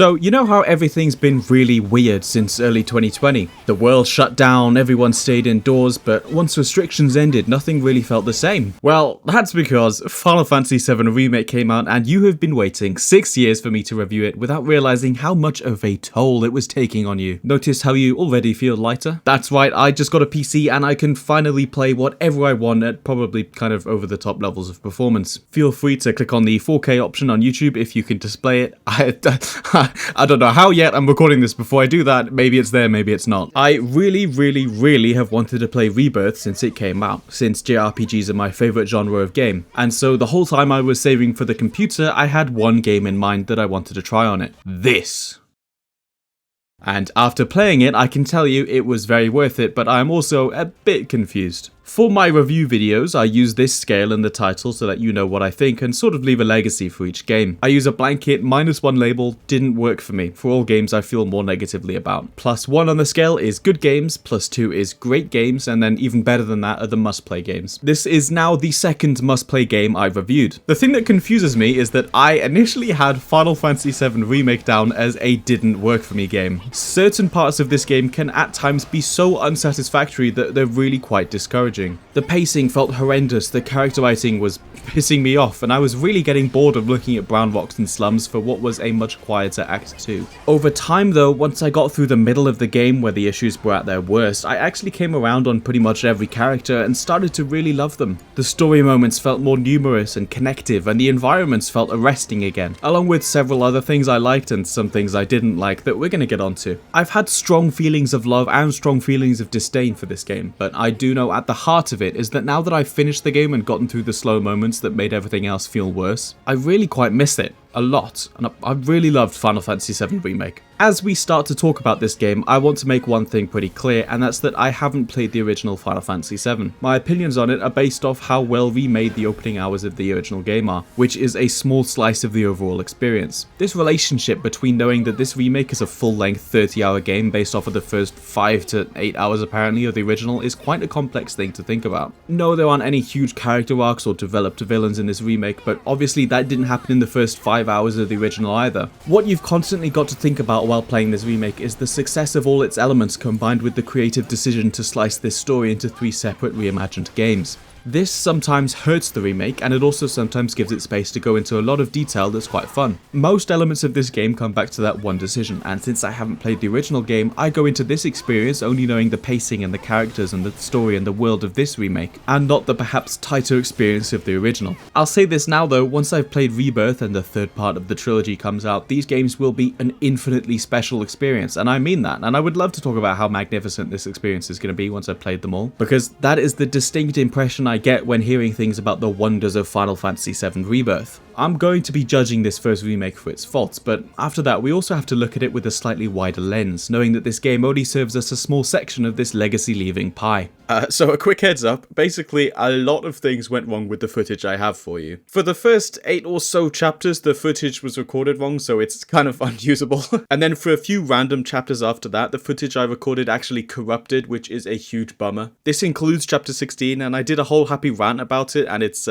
So, you know how everything's been really weird since early 2020? The world shut down, everyone stayed indoors, but once restrictions ended, nothing really felt the same. Well, that's because Final Fantasy VII Remake came out and you have been waiting 6 years for me to review it without realizing how much of a toll it was taking on you. Notice how you already feel lighter? That's right, I just got a PC and I can finally play whatever I want at probably kind of over the top levels of performance. Feel free to click on the 4K option on YouTube if you can display it. I don't know how yet, I'm recording this before I do that, maybe it's there, maybe it's not. I really have wanted to play Rebirth since it came out, since JRPGs are my favourite genre of game, and so the whole time I was saving for the computer, I had one game in mind that I wanted to try on it. This. And after playing it, I can tell you it was very worth it, but I'm also a bit confused. For my review videos, I use this scale in the title so that you know what I think and sort of leave a legacy for each game. I use a blanket -1 label, didn't work for me, for all games I feel more negatively about. +1 on the scale is good games, +2 is great games, and then even better than that are the must-play games. This is now the second must-play game I've reviewed. The thing that confuses me is that I initially had Final Fantasy VII Remake down as a didn't work for me game. Certain parts of this game can at times be so unsatisfactory that they're really quite discouraging. The pacing felt horrendous, the character writing was pissing me off, and I was really getting bored of looking at brown rocks and slums for what was a much quieter Act 2. Over time though, once I got through the middle of the game where the issues were at their worst, I actually came around on pretty much every character and started to really love them. The story moments felt more numerous and connective, and the environments felt arresting again, along with several other things I liked and some things I didn't like that we're gonna get onto. I've had strong feelings of love and strong feelings of disdain for this game, but I do know at the heart of it is that now that I've finished the game and gotten through the slow moments that made everything else feel worse, I really quite miss it. A lot, and I really loved Final Fantasy VII Remake. As we start to talk about this game, I want to make one thing pretty clear, and that's that I haven't played the original Final Fantasy VII. My opinions on it are based off how well remade the opening hours of the original game are, which is a small slice of the overall experience. This relationship between knowing that this remake is a full-length 30-hour game based off of the first 5 to 8 hours apparently of the original is quite a complex thing to think about. No, there aren't any huge character arcs or developed villains in this remake, but obviously that didn't happen in the first 5 hours of the original either. What you've constantly got to think about while playing this remake is the success of all its elements combined with the creative decision to slice this story into 3 separate reimagined games. This sometimes hurts the remake, and it also sometimes gives it space to go into a lot of detail that's quite fun. Most elements of this game come back to that one decision, and since I haven't played the original game, I go into this experience only knowing the pacing and the characters and the story and the world of this remake, and not the perhaps tighter experience of the original. I'll say this now though, once I've played Rebirth and the third part of the trilogy comes out, these games will be an infinitely special experience, and I mean that, and I would love to talk about how magnificent this experience is going to be once I've played them all, because that is the distinct impression I get when hearing things about the wonders of Final Fantasy VII Rebirth. I'm going to be judging this first remake for its faults, but after that we also have to look at it with a slightly wider lens, knowing that this game only serves us a small section of this legacy-leaving pie. So a quick heads up, basically a lot of things went wrong with the footage I have for you. For the first 8 or so chapters, the footage was recorded wrong, so it's kind of unusable. And then for a few random chapters after that, the footage I recorded actually corrupted, which is a huge bummer. This includes chapter 16, and I did a whole happy rant about it, and it's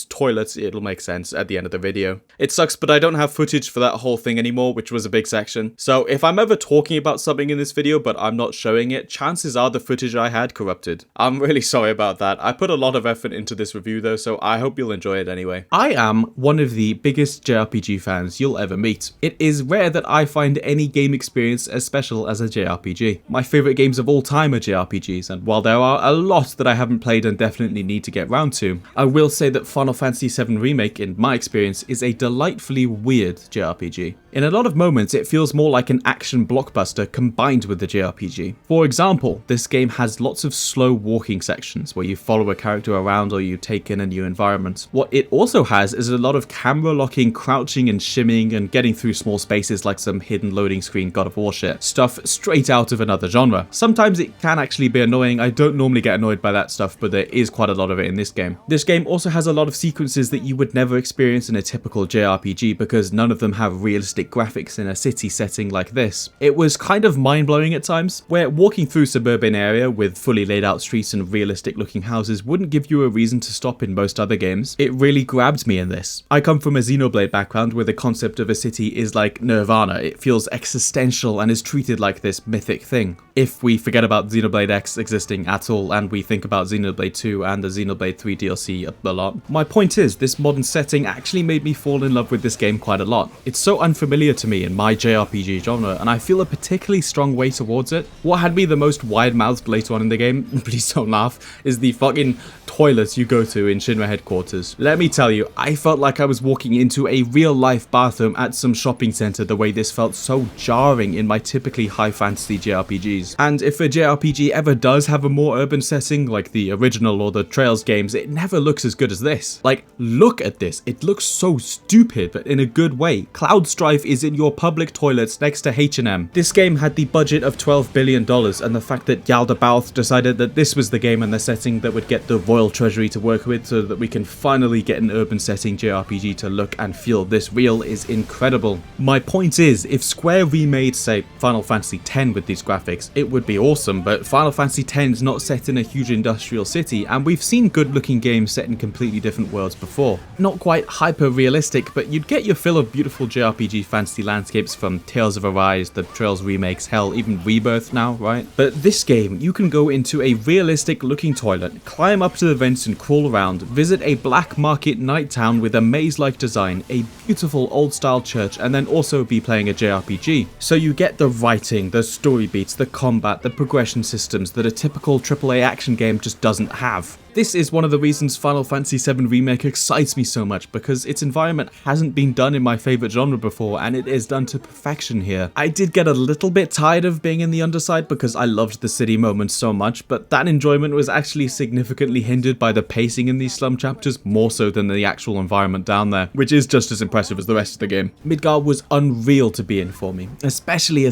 toilets, it'll make sense at the end of the video. It sucks, but I don't have footage for that whole thing anymore, which was a big section. So if I'm ever talking about something in this video, but I'm not showing it, chances are the footage I had corrupted. I'm really sorry about that. I put a lot of effort into this review though, so I hope you'll enjoy it anyway. I am one of the biggest JRPG fans you'll ever meet. It is rare that I find any game experience as special as a JRPG. My favourite games of all time are JRPGs, and while there are a lot that I haven't played and definitely need to get round to, I will say that Final Fantasy VII Remake, in my experience, is a delightfully weird JRPG. In a lot of moments, it feels more like an action blockbuster combined with the JRPG. For example, this game has lots of slow walking sections where you follow a character around or you take in a new environment. What it also has is a lot of camera locking, crouching and shimmying and getting through small spaces like some hidden loading screen God of War shit. Stuff straight out of another genre. Sometimes it can actually be annoying. I don't normally get annoyed by that stuff, but there is quite a lot of it in this game. This game also has a lot of sequences that you would never experience in a typical JRPG because none of them have realistic realistic graphics in a city setting like this. It was kind of mind-blowing at times, where walking through suburban area with fully laid out streets and realistic looking houses wouldn't give you a reason to stop in most other games. It really grabbed me in this. I come from a Xenoblade background where the concept of a city is like nirvana. It feels existential and is treated like this mythic thing. If we forget about Xenoblade X existing at all and we think about Xenoblade 2 and the Xenoblade 3 DLC a lot, my point is this modern setting actually made me fall in love with this game quite a lot. It's so unfamiliar to me in my JRPG genre and I feel a particularly strong way towards it. What had me the most wide-mouthed later on in the game, please don't laugh, is the fucking toilets you go to in Shinra headquarters. Let me tell you, I felt like I was walking into a real-life bathroom at some shopping center the way this felt so jarring in my typically high fantasy JRPGs. And if a JRPG ever does have a more urban setting like the original or the Trails games, it never looks as good as this. Like, look at this. It looks so stupid, but in a good way. Cloud Strife is in your public toilets next to H&M. This game had the budget of $12 billion, and the fact that Yalda Bauth decided that this was the game and the setting that would get the Royal Treasury to work with so that we can finally get an urban setting JRPG to look and feel this real is incredible. My point is, if Square remade, say, Final Fantasy X with these graphics, it would be awesome, but Final Fantasy X is not set in a huge industrial city, and we've seen good looking games set in completely different worlds before. Not quite hyper realistic, but you'd get your fill of beautiful JRPG fantasy landscapes from Tales of Arise, the Trails remakes, hell, even Rebirth now, right? But this game, you can go into a realistic looking toilet, climb up to the vents and crawl around, visit a black market night town with a maze-like design, a beautiful old style church, and then also be playing a JRPG. So you get the writing, the story beats, the combat, the progression systems that a typical AAA action game just doesn't have. This is one of the reasons Final Fantasy VII Remake excites me so much, because its environment hasn't been done in my favourite genre before, and it is done to perfection here. I did get a little bit tired of being in the underside because I loved the city moments so much, but that enjoyment was actually significantly hindered by the pacing in these slum chapters, more so than the actual environment down there, which is just as impressive as the rest of the game. Midgar was unreal to be in for me, especially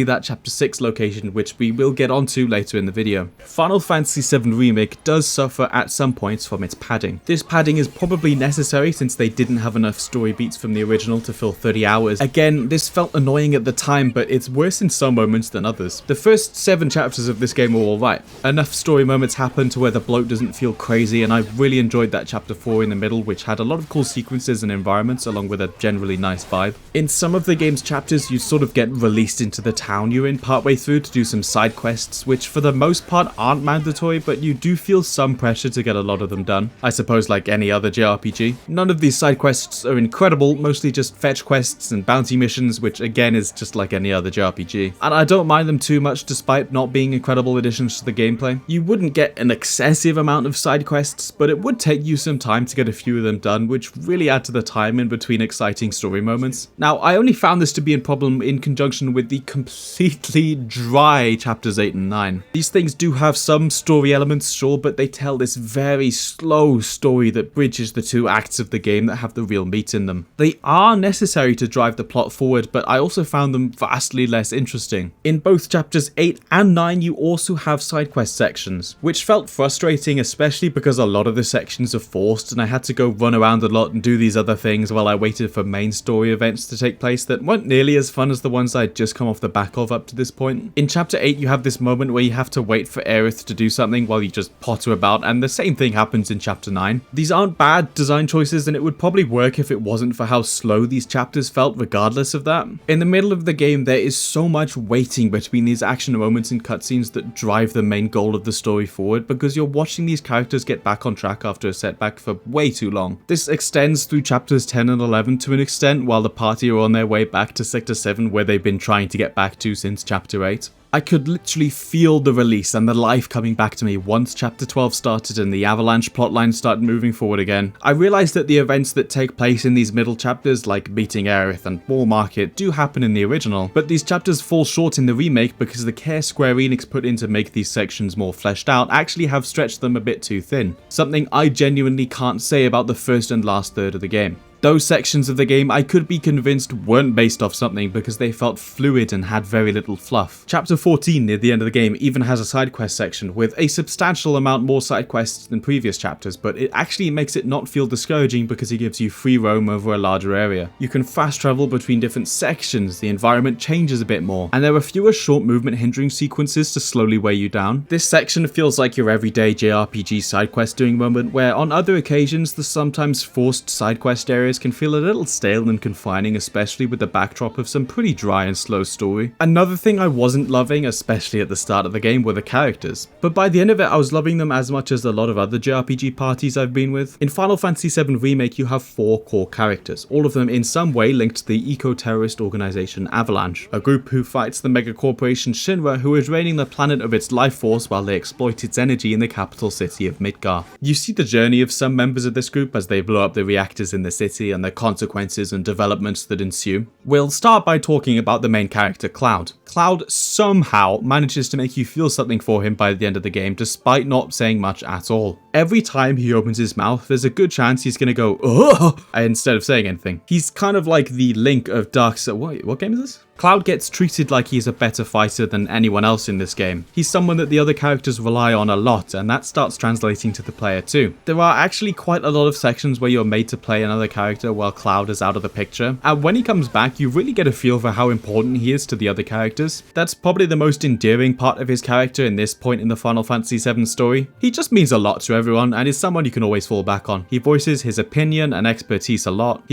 that chapter 6 location, which we will get onto later in the video. Final Fantasy VII Remake does suffer at some points from its padding. This padding is probably necessary since they didn't have enough story beats from the original to fill 30 hours. Again, this felt annoying at the time, but it's worse in some moments than others. The first 7 chapters of this game were alright. Enough story moments happen to where the bloat doesn't feel crazy, and I really enjoyed that chapter 4 in the middle, which had a lot of cool sequences and environments along with a generally nice vibe. In some of the game's chapters, you sort of get released into the town you're in partway through to do some side quests, which for the most part aren't mandatory, but you do feel some pressure to get a lot of them done. I suppose like any other JRPG. None of these side quests are incredible, mostly just fetch quests and bounty missions, which again is just like any other JRPG. And I don't mind them too much despite not being incredible additions to the gameplay. You wouldn't get an excessive amount of side quests, but it would take you some time to get a few of them done, which really add to the time in between exciting story moments. Now, I only found this to be a problem in conjunction with the completely dry chapters 8 and 9. These things do have some story elements, sure, but they tell this very slow story that bridges the 2 acts of the game that have the real meat in them. They are necessary to drive the plot forward, but I also found them vastly less interesting. In both chapters 8 and 9, you also have side quest sections, which felt frustrating, especially because a lot of the sections are forced and I had to go run around a lot and do these other things while I waited for main story events to take place that weren't nearly as fun as the ones I'd just come off the back of up to this point. In chapter 8, you have this moment where you have to wait for Aerith to do something while you just potter about, and the same thing happens in chapter 9. These aren't bad design choices, and it would probably work if it wasn't for how slow these chapters felt regardless of that. In the middle of the game, there is so much waiting between these action moments and cutscenes that drive the main goal of the story forward, because you're watching these characters get back on track after a setback for way too long. This extends through chapters 10 and 11 to an extent, while the party are on their way back to Sector 7 where they've been trying to get back to since chapter 8. I could literally feel the release and the life coming back to me once chapter 12 started and the Avalanche plotline started moving forward again. I realised that the events that take place in these middle chapters, like meeting Aerith and Wall Market, do happen in the original, but these chapters fall short in the remake because the care Square Enix put in to make these sections more fleshed out actually have stretched them a bit too thin. Something I genuinely can't say about the first and last third of the game. Those sections of the game I could be convinced weren't based off something because they felt fluid and had very little fluff. Chapter 14 near the end of the game even has a side quest section with a substantial amount more side quests than previous chapters, but it actually makes it not feel discouraging because it gives you free roam over a larger area. You can fast travel between different sections, the environment changes a bit more, and there are fewer short movement hindering sequences to slowly weigh you down. This section feels like your everyday JRPG side quest doing moment, where on other occasions the sometimes forced side quest areas can feel a little stale and confining, especially with the backdrop of some pretty dry and slow story. Another thing I wasn't loving, especially at the start of the game, were the characters, but by the end of it I was loving them as much as a lot of other JRPG parties I've been with. In Final Fantasy VII Remake you have 4 core characters, all of them in some way linked to the eco-terrorist organization Avalanche, a group who fights the mega corporation Shinra, who is draining the planet of its life force while they exploit its energy in the capital city of Midgar. You see the journey of some members of this group as they blow up the reactors in the city and the consequences and developments that ensue. We'll start by talking about the main character, Cloud. Cloud somehow manages to make you feel something for him by the end of the game, despite not saying much at all. Every time he opens his mouth, there's a good chance he's gonna go, "Ugh," instead of saying anything. He's kind of like the Link of Dark Souls. What game is this? Cloud gets treated like he's a better fighter than anyone else in this game. He's someone that the other characters rely on a lot, and that starts translating to the player too. There are actually quite a lot of sections where you're made to play another character while Cloud is out of the picture, and when he comes back you really get a feel for how important he is to the other characters. That's probably the most endearing part of his character in this point in the Final Fantasy VII story. He just means a lot to everyone and is someone you can always fall back on. He voices his opinion and expertise a lot,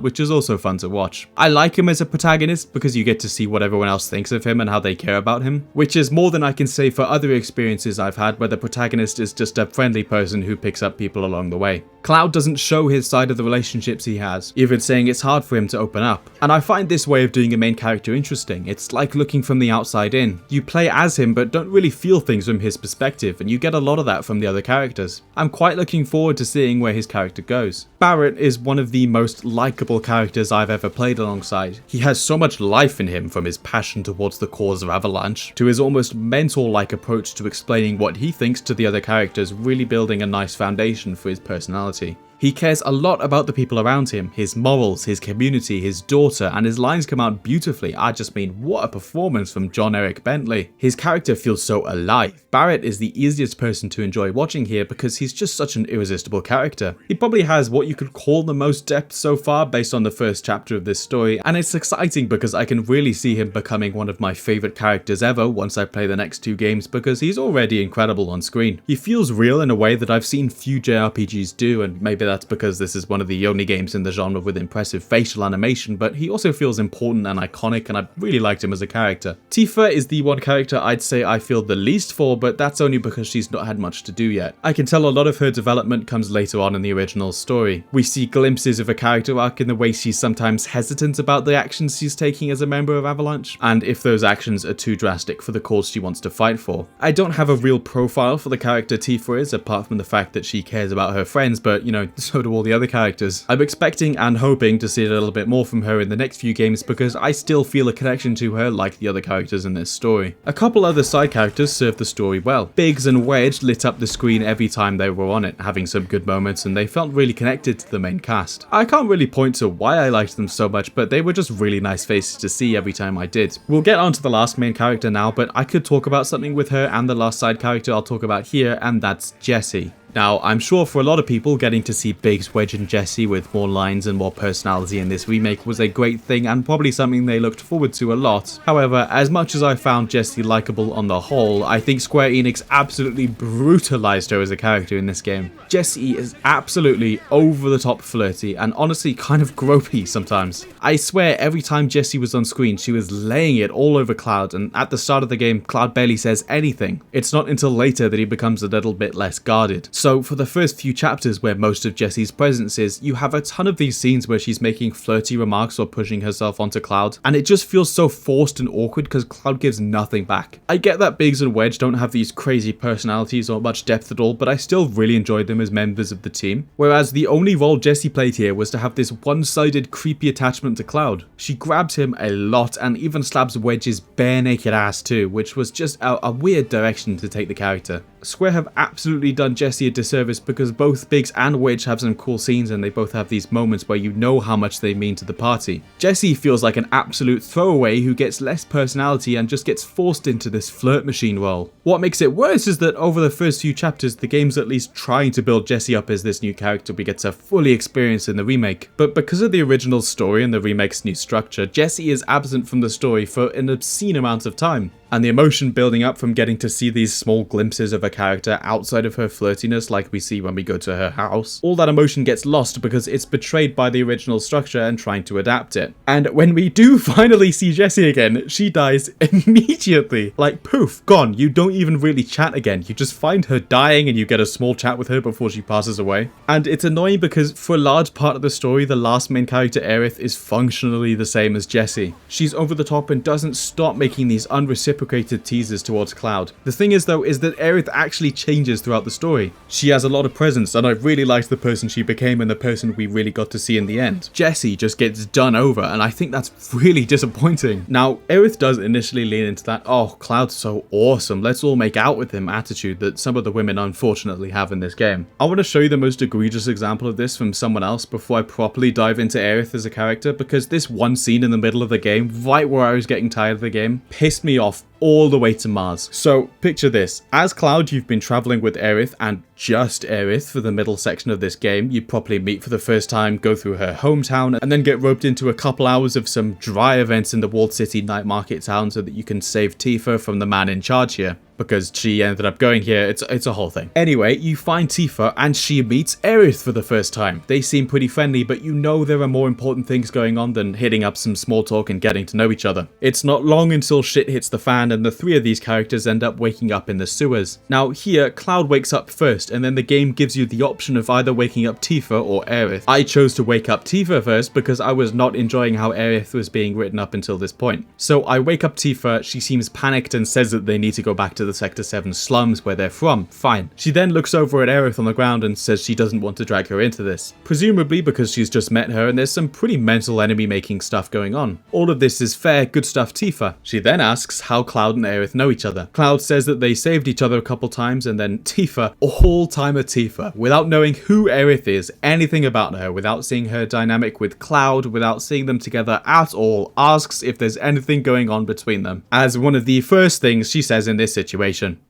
which is also fun to watch. I like him as a protagonist because you get to see what everyone else thinks of him and how they care about him, which is more than I can say for other experiences I've had where the protagonist is just a friendly person who picks up people along the way. Cloud doesn't show his side of the relationships he has, even saying it's hard for him to open up. And I find this way of doing a main character interesting. It's like looking from the outside in. You play as him but don't really feel things from his perspective, and you get a lot of that from the other characters. I'm quite looking forward to seeing where his character goes. Barrett is one of the most likable characters I've ever played alongside. He has so much life in him, from his passion towards the cause of Avalanche to his almost mentor-like approach to explaining what he thinks to the other characters, really building a nice foundation for his personality. He cares a lot about the people around him, his morals, his community, his daughter, and his lines come out beautifully. I just mean, what a performance from John Eric Bentley. His character feels so alive. Barrett is the easiest person to enjoy watching here because he's just such an irresistible character. He probably has what you could call the most depth so far based on the first chapter of this story, and it's exciting because I can really see him becoming one of my favourite characters ever once I play the next 2 games, because he's already incredible on screen. He feels real in a way that I've seen few JRPGs do, and maybe that's because this is one of the only games in the genre with impressive facial animation, but he also feels important and iconic, and I really liked him as a character. Tifa is the one character I'd say I feel the least for, but that's only because she's not had much to do yet. I can tell a lot of her development comes later on in the original story. We see glimpses of a character arc in the way she's sometimes hesitant about the actions she's taking as a member of Avalanche, and if those actions are too drastic for the cause she wants to fight for. I don't have a real profile for the character Tifa is, apart from the fact that she cares about her friends, but you know, so do all the other characters. I'm expecting and hoping to see a little bit more from her in the next few games because I still feel a connection to her like the other characters in this story. A couple other side characters serve the story well. Biggs and Wedge lit up the screen every time they were on it, having some good moments, and they felt really connected to the main cast. I can't really point to why I liked them so much, but they were just really nice faces to see every time I did. We'll get on to the last main character now, but I could talk about something with her and the last side character I'll talk about here, and that's Jessie. Now, I'm sure for a lot of people, getting to see Biggs, Wedge and Jessie with more lines and more personality in this remake was a great thing and probably something they looked forward to a lot. However, as much as I found Jessie likable on the whole, I think Square Enix absolutely brutalized her as a character in this game. Jessie is absolutely over the top flirty and honestly kind of gropey sometimes. I swear every time Jessie was on screen, she was laying it all over Cloud, and at the start of the game, Cloud barely says anything. It's not until later that he becomes a little bit less guarded. So for the first few chapters where most of Jessie's presence is, you have a ton of these scenes where she's making flirty remarks or pushing herself onto Cloud, and it just feels so forced and awkward because Cloud gives nothing back. I get that Biggs and Wedge don't have these crazy personalities or much depth at all, but I still really enjoyed them as members of the team. Whereas the only role Jessie played here was to have this one-sided creepy attachment to Cloud. She grabs him a lot and even slaps Wedge's bare naked ass too, which was just a weird direction to take the character. Square have absolutely done Jessie a disservice because both Biggs and Wedge have some cool scenes and they both have these moments where you know how much they mean to the party. Jessie feels like an absolute throwaway who gets less personality and just gets forced into this flirt machine role. What makes it worse is that over the first few chapters, the game's at least trying to build Jessie up as this new character we get to fully experience in the remake. But because of the original story and the remake's new structure, Jessie is absent from the story for an obscene amount of time. And the emotion building up from getting to see these small glimpses of a character outside of her flirtiness like we see when we go to her house, all that emotion gets lost because it's betrayed by the original structure and trying to adapt it. And when we do finally see Jessie again, she dies immediately. Like poof, gone. You don't even really chat again. You just find her dying and you get a small chat with her before she passes away. And it's annoying because for a large part of the story, the last main character, Aerith, is functionally the same as Jessie. She's over the top and doesn't stop making these unreciprocated teasers towards Cloud. The thing is though, is that Aerith actually changes throughout the story. She has a lot of presence and I really liked the person she became and the person we really got to see in the end. Jessie just gets done over and I think that's really disappointing. Now, Aerith does initially lean into that, oh, Cloud's so awesome, let's all make out with him attitude that some of the women unfortunately have in this game. I want to show you the most egregious example of this from someone else before I properly dive into Aerith as a character, because this one scene in the middle of the game, right where I was getting tired of the game, pissed me off all the way to Mars. So picture this. As Cloud, you've been traveling with Aerith and just Aerith for the middle section of this game. You properly meet for the first time, go through her hometown, and then get roped into a couple hours of some dry events in the walled city night market town so that you can save Tifa from the man in charge here, because she ended up going here. It's a whole thing. Anyway, you find Tifa and she meets Aerith for the first time. They seem pretty friendly, but you know there are more important things going on than hitting up some small talk and getting to know each other. It's not long until shit hits the fan and the three of these characters end up waking up in the sewers. Now here, Cloud wakes up first and then the game gives you the option of either waking up Tifa or Aerith. I chose to wake up Tifa first because I was not enjoying how Aerith was being written up until this point. So I wake up Tifa, she seems panicked and says that they need to go back to the Sector 7 slums where they're from. Fine. She then looks over at Aerith on the ground and says she doesn't want to drag her into this. Presumably because she's just met her and there's some pretty mental enemy making stuff going on. All of this is fair, good stuff Tifa. She then asks how Cloud and Aerith know each other. Cloud says that they saved each other a couple times and then Tifa, all-timer Tifa, without knowing who Aerith is, anything about her, without seeing her dynamic with Cloud, without seeing them together at all, asks if there's anything going on between them. As one of the first things she says in this situation.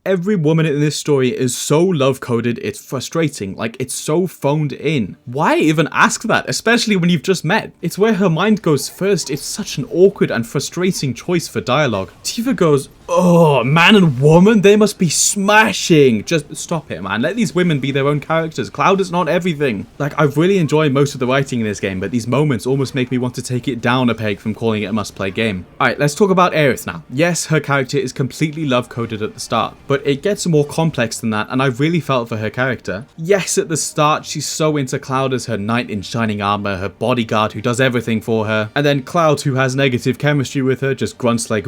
Every woman in this story is so love-coded, it's frustrating, like it's so phoned in. Why even ask that, especially when you've just met? It's where her mind goes first. It's such an awkward and frustrating choice for dialogue. Tifa goes, oh, man and woman, they must be smashing. Just stop it, man. Let these women be their own characters. Cloud is not everything. Like, I've really enjoyed most of the writing in this game, but these moments almost make me want to take it down a peg from calling it a must-play game. Alright, let's talk about Aerith now. Yes, her character is completely love-coded at the start, but it gets more complex than that, and I really felt for her character. Yes, at the start, she's so into Cloud as her knight in shining armor, her bodyguard who does everything for her, and then Cloud, who has negative chemistry with her, just grunts like,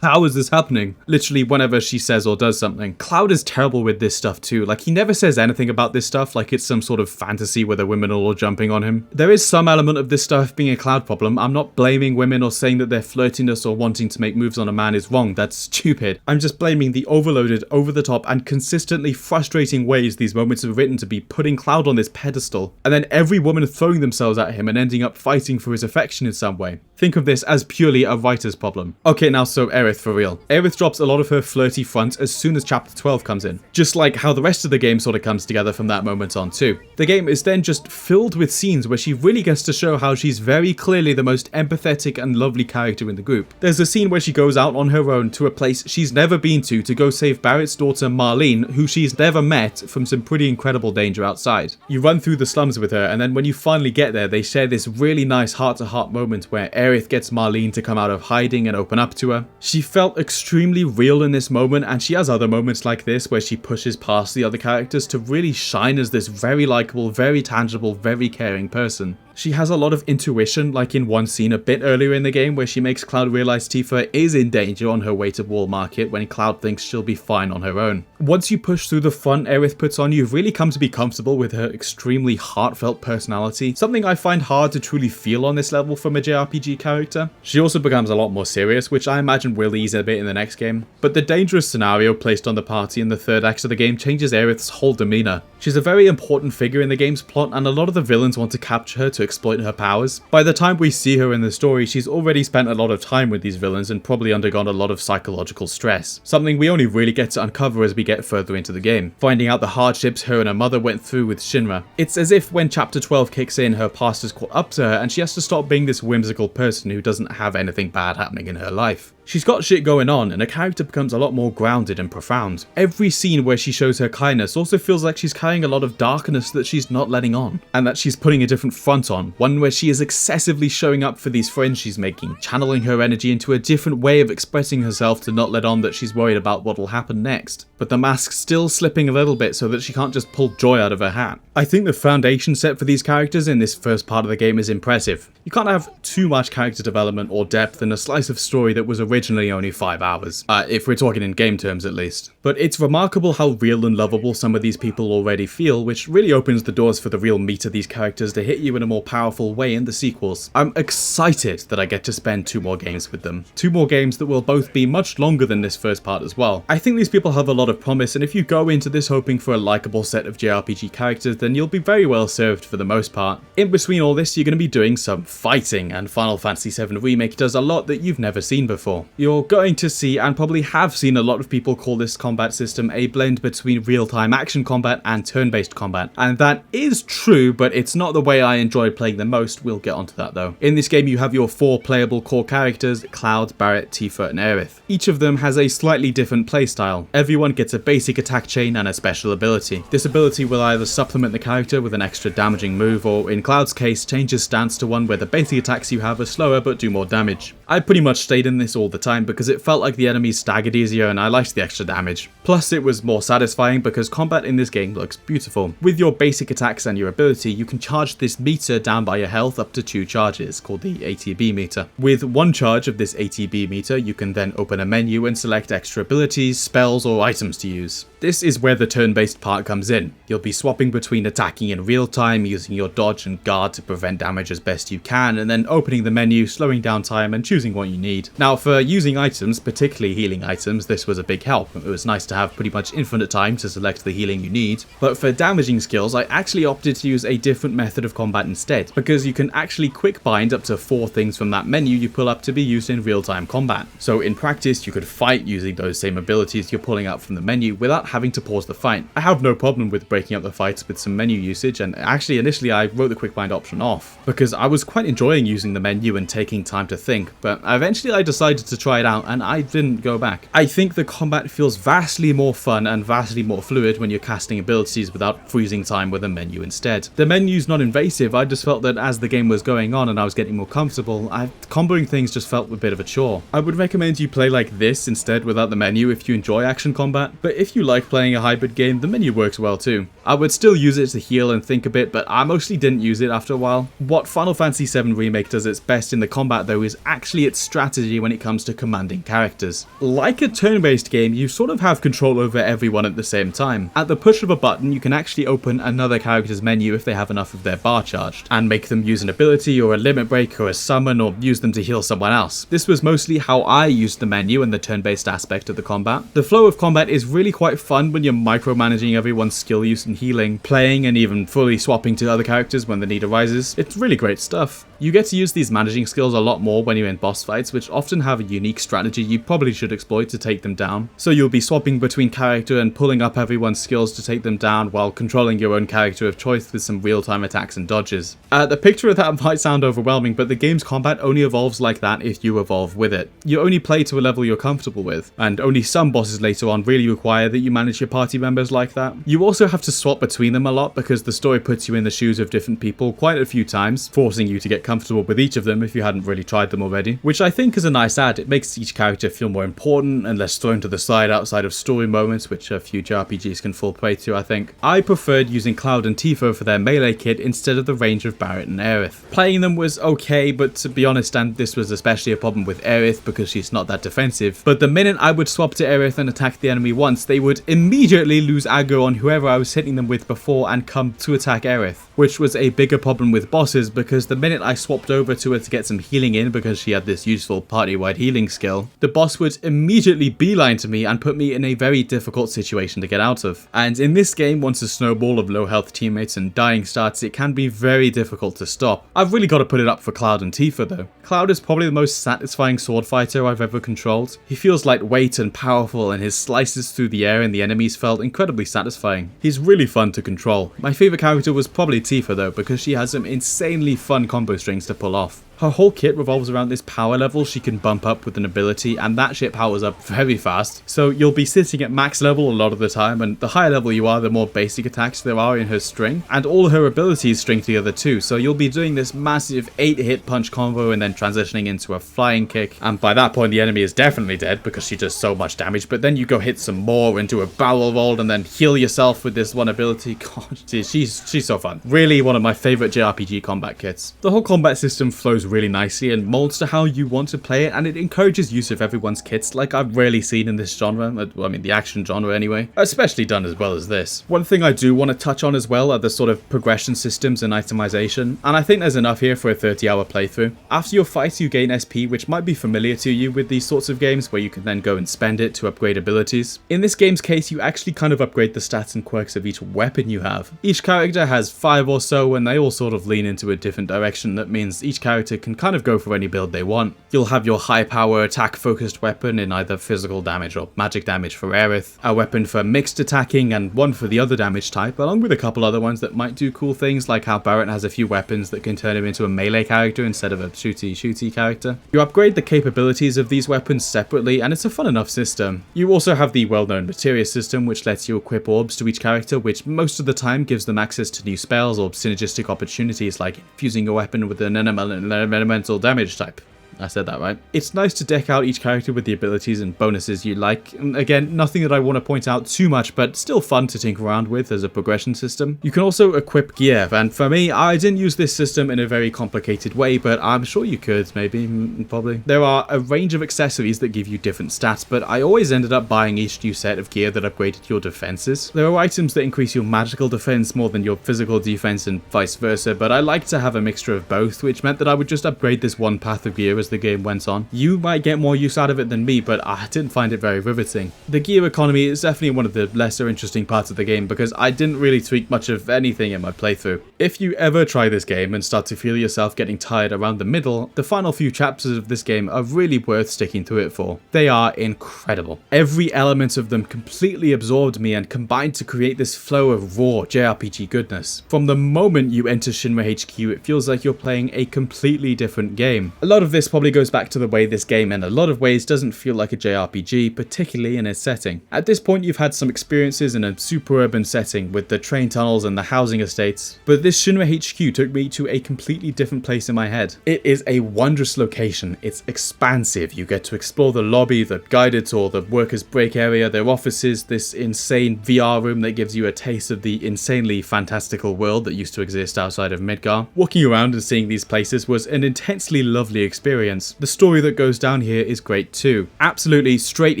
how is this happening? Literally whenever she says or does something. Cloud is terrible with this stuff too. Like, he never says anything about this stuff like it's some sort of fantasy where the women are all jumping on him. There is some element of this stuff being a Cloud problem. I'm not blaming women or saying that their flirtiness or wanting to make moves on a man is wrong. That's stupid. I'm just blaming the overloaded, over-the-top, and consistently frustrating ways these moments are written to be putting Cloud on this pedestal, and then every woman throwing themselves at him and ending up fighting for his affection in some way. Think of this as purely a writer's problem. Okay, now so Aerith for real. Aerith drops a lot of her flirty front as soon as chapter 12 comes in, just like how the rest of the game sort of comes together from that moment on too. The game is then just filled with scenes where she really gets to show how she's very clearly the most empathetic and lovely character in the group. There's a scene where she goes out on her own to a place she's never been to go save Barrett's daughter Marlene, who she's never met, from some pretty incredible danger outside. You run through the slums with her, and then when you finally get there, they share this really nice heart-to-heart moment where Aerith gets Marlene to come out of hiding and open up to her. She felt extremely real in this moment, and she has other moments like this where she pushes past the other characters to really shine as this very likable, very tangible, very caring person. She has a lot of intuition, like in one scene a bit earlier in the game where she makes Cloud realize Tifa is in danger on her way to Wall Market when Cloud thinks she'll be fine on her own. Once you push through the fun Aerith puts on, you've really come to be comfortable with her extremely heartfelt personality, something I find hard to truly feel on this level from a JRPG character. She also becomes a lot more serious, which I imagine will ease a bit in the next game, but the dangerous scenario placed on the party in the third act of the game changes Aerith's whole demeanor. She's a very important figure in the game's plot, and a lot of the villains want to capture her to exploit her powers. By the time we see her in the story, she's already spent a lot of time with these villains and probably undergone a lot of psychological stress, something we only really get to uncover as we get further into the game, finding out the hardships her and her mother went through with Shinra. It's as if when chapter 12 kicks in, her past has caught up to her and she has to stop being this whimsical person who doesn't have anything bad happening in her life. She's got shit going on, and her character becomes a lot more grounded and profound. Every scene where she shows her kindness also feels like she's carrying a lot of darkness that she's not letting on, and that she's putting a different front on, one where she is excessively showing up for these friends she's making, channeling her energy into a different way of expressing herself to not let on that she's worried about what'll happen next. But the mask's still slipping a little bit so that she can't just pull joy out of her hat. I think the foundation set for these characters in this first part of the game is impressive. You can't have too much character development or depth in a slice of story that was originally only 5 hours, if we're talking in game terms at least. But it's remarkable how real and lovable some of these people already feel, which really opens the doors for the real meat of these characters to hit you in a more powerful way in the sequels. I'm excited that I get to spend 2 more games with them. 2 more games that will both be much longer than this first part as well. I think these people have a lot of promise, and if you go into this hoping for a likable set of JRPG characters, then you'll be very well served for the most part. In between all this, you're going to be doing some fighting, and Final Fantasy VII Remake does a lot that you've never seen before. You're going to see, and probably have seen, a lot of people call this combat system a blend between real-time action combat and turn-based combat, and that is true, but it's not the way I enjoy playing the most. We'll get onto that though. In this game you have your 4 playable core characters, Cloud, Barret, Tifa and Aerith. Each of them has a slightly different playstyle. Everyone gets a basic attack chain and a special ability. This ability will either supplement the character with an extra damaging move, or in Cloud's case change his stance to one where the basic attacks you have are slower but do more damage. I pretty much stayed in this all the time because it felt like the enemies staggered easier and I liked the extra damage. Plus it was more satisfying because combat in this game looks beautiful. With your basic attacks and your ability, you can charge this meter down by your health up to 2 charges, called the ATB meter. With 1 charge of this ATB meter, you can then open a menu and select extra abilities, spells or items to use. This is where the turn-based part comes in. You'll be swapping between attacking in real time, using your dodge and guard to prevent damage as best you can, and then opening the menu, slowing down time and choosing what you need. Now for using items, particularly healing items, this was a big help. It was nice to have pretty much infinite time to select the healing you need. But for damaging skills, I actually opted to use a different method of combat instead, because you can actually quick bind up to 4 things from that menu you pull up to be used in real-time combat. So in practice, you could fight using those same abilities you're pulling out from the menu without having to pause the fight. I have no problem with breaking up the fights with some menu usage, and actually initially I wrote the quick bind option off because I was quite enjoying using the menu and taking time to think, but eventually I decided to try it out and I didn't go back. I think the combat feels vastly more fun and vastly more fluid when you're casting abilities without freezing time with a menu instead. The menu's not invasive, I just felt that as the game was going on and I was getting more comfortable, comboing things just felt a bit of a chore. I would recommend you play like this instead without the menu if you enjoy action combat, but if you like playing a hybrid game, the menu works well too. I would still use it to heal and think a bit, but I mostly didn't use it after a while. What Final Fantasy VII Remake does its best in the combat though is actually its strategy when it comes to commanding characters. Like a turn-based game, you sort of have control over everyone at the same time. At the push of a button, you can actually open another character's menu if they have enough of their bar charged, and make them use an ability or a limit break or a summon, or use them to heal someone else. This was mostly how I used the menu and the turn-based aspect of the combat. The flow of combat is really quite fun when you're micromanaging everyone's skill use and healing, playing and even fully swapping to other characters when the need arises. It's really great stuff. You get to use these managing skills a lot more when you're in boss fights, which often have a unique strategy you probably should exploit to take them down. So you'll be swapping between character and pulling up everyone's skills to take them down while controlling your own character of choice with some real-time attacks and dodges. The picture of that might sound overwhelming, but the game's combat only evolves like that if you evolve with it. You only play to a level you're comfortable with, and only some bosses later on really require that you manage your party members like that. You also have to swap between them a lot because the story puts you in the shoes of different people quite a few times, forcing you to get comfortable with each of them if you hadn't really tried them already. RPG, which I think is a nice add. It makes each character feel more important and less thrown to the side outside of story moments, which a few JRPGs can fall prey to, I think. I preferred using Cloud and Tifa for their melee kit instead of the range of Barret and Aerith. Playing them was okay, but to be honest, and this was especially a problem with Aerith because she's not that defensive, but the minute I would swap to Aerith and attack the enemy once, they would immediately lose aggro on whoever I was hitting them with before and come to attack Aerith, which was a bigger problem with bosses because the minute I swapped over to her to get some healing in because she had this useful party-wide healing skill, the boss would immediately beeline to me and put me in a very difficult situation to get out of. And in this game, once a snowball of low health teammates and dying starts, it can be very difficult to stop. I've really got to put it up for Cloud and Tifa though. Cloud is probably the most satisfying sword fighter I've ever controlled. He feels lightweight and powerful, and his slices through the air and the enemies felt incredibly satisfying. He's really fun to control. My favourite character was probably Tifa though, because she has some insanely fun combo strings to pull off. Her whole kit revolves around this power level she can bump up with an ability, and that shit powers up very fast. So you'll be sitting at max level a lot of the time, and the higher level you are, the more basic attacks there are in her string. And all her abilities string together too, so you'll be doing this massive 8-hit punch combo and then transitioning into a flying kick. And by that point the enemy is definitely dead because she does so much damage, but then you go hit some more into a barrel roll and then heal yourself with this one ability. God, she's so fun. Really one of my favourite JRPG combat kits. The whole combat system flows really nicely and molds to how you want to play it, and it encourages use of everyone's kits like I've rarely seen in this genre. I mean the action genre anyway, especially done as well as this. One thing I do want to touch on as well are the sort of progression systems and itemization, and I think there's enough here for a 30-hour playthrough. After your fight you gain SP, which might be familiar to you with these sorts of games where you can then go and spend it to upgrade abilities. In this game's case you actually kind of upgrade the stats and quirks of each weapon you have. Each character has 5 or so, and they all sort of lean into a different direction. That means each character can kind of go for any build they want. You'll have your high power attack focused weapon in either physical damage or magic damage for Aerith, a weapon for mixed attacking and one for the other damage type, along with a couple other ones that might do cool things like how Barret has a few weapons that can turn him into a melee character instead of a shooty character. You upgrade the capabilities of these weapons separately and it's a fun enough system. You also have the well-known materia system which lets you equip orbs to each character, which most of the time gives them access to new spells or synergistic opportunities like infusing a weapon with an elemental damage type. I said that right. It's nice to deck out each character with the abilities and bonuses you like. And again, nothing that I want to point out too much, but still fun to tinker around with as a progression system. You can also equip gear, and for me, I didn't use this system in a very complicated way, but I'm sure you could, maybe, probably. There are a range of accessories that give you different stats, but I always ended up buying each new set of gear that upgraded your defenses. There are items that increase your magical defense more than your physical defense and vice versa, but I like to have a mixture of both, which meant that I would just upgrade this one path of gear as the game went on. You might get more use out of it than me, but I didn't find it very riveting. The gear economy is definitely one of the lesser interesting parts of the game because I didn't really tweak much of anything in my playthrough. If you ever try this game and start to feel yourself getting tired around the middle, the final few chapters of this game are really worth sticking through it for. They are incredible. Every element of them completely absorbed me and combined to create this flow of raw JRPG goodness. From the moment you enter Shinra HQ, it feels like you're playing a completely different game. A lot of this probably goes back to the way this game in a lot of ways doesn't feel like a JRPG, particularly in its setting. At this point you've had some experiences in a super urban setting with the train tunnels and the housing estates, but this Shinra HQ took me to a completely different place in my head. It is a wondrous location, it's expansive, you get to explore the lobby, the guided tour, the workers break area, their offices, this insane VR room that gives you a taste of the insanely fantastical world that used to exist outside of Midgar. Walking around and seeing these places was an intensely lovely experience. The story that goes down here is great too. Absolutely straight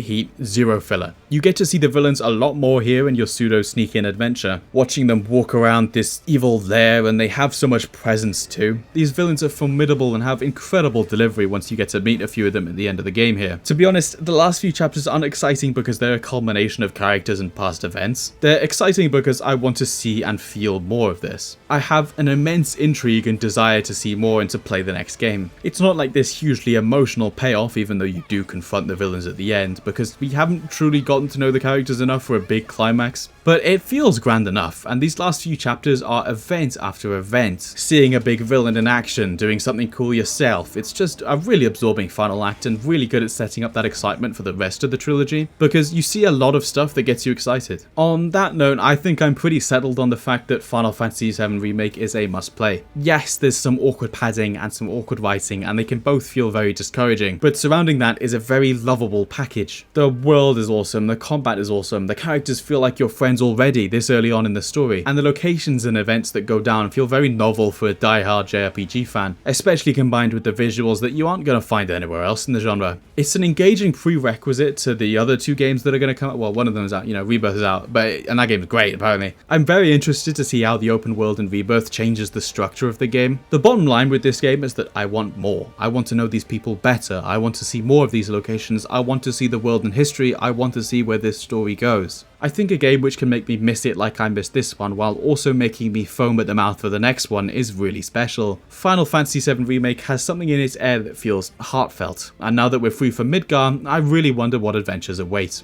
heat, zero filler. You get to see the villains a lot more here in your pseudo sneak-in adventure. Watching them walk around this evil lair, and they have so much presence too. These villains are formidable and have incredible delivery once you get to meet a few of them at the end of the game here. To be honest, the last few chapters aren't exciting because they're a culmination of characters and past events. They're exciting because I want to see and feel more of this. I have an immense intrigue and desire to see more and to play the next game. It's not like this hugely emotional payoff, even though you do confront the villains at the end, because we haven't truly gotten to know the characters enough for a big climax. But it feels grand enough, and these last few chapters are event after event. Seeing a big villain in action, doing something cool yourself, it's just a really absorbing final act and really good at setting up that excitement for the rest of the trilogy, because you see a lot of stuff that gets you excited. On that note, I think I'm pretty settled on the fact that Final Fantasy VII Remake is a must play. Yes, there's some awkward padding and some awkward writing, and they can both both feel very discouraging, but surrounding that is a very lovable package. The world is awesome, the combat is awesome, the characters feel like your friends already this early on in the story, and the locations and events that go down feel very novel for a die-hard JRPG fan, especially combined with the visuals that you aren't going to find anywhere else in the genre. It's an engaging prerequisite to the other two games that are going to come out. Well, one of them is out, Rebirth is out, and that game is great apparently. I'm very interested to see how the open world in Rebirth changes the structure of the game. The bottom line with this game is that I want more. I want to know these people better. I want to see more of these locations. I want to see the world and history. I want to see where this story goes. I think a game which can make me miss it like I missed this one while also making me foam at the mouth for the next one is really special. Final Fantasy VII Remake has something in its air that feels heartfelt, and now that we're free from Midgar, I really wonder what adventures await.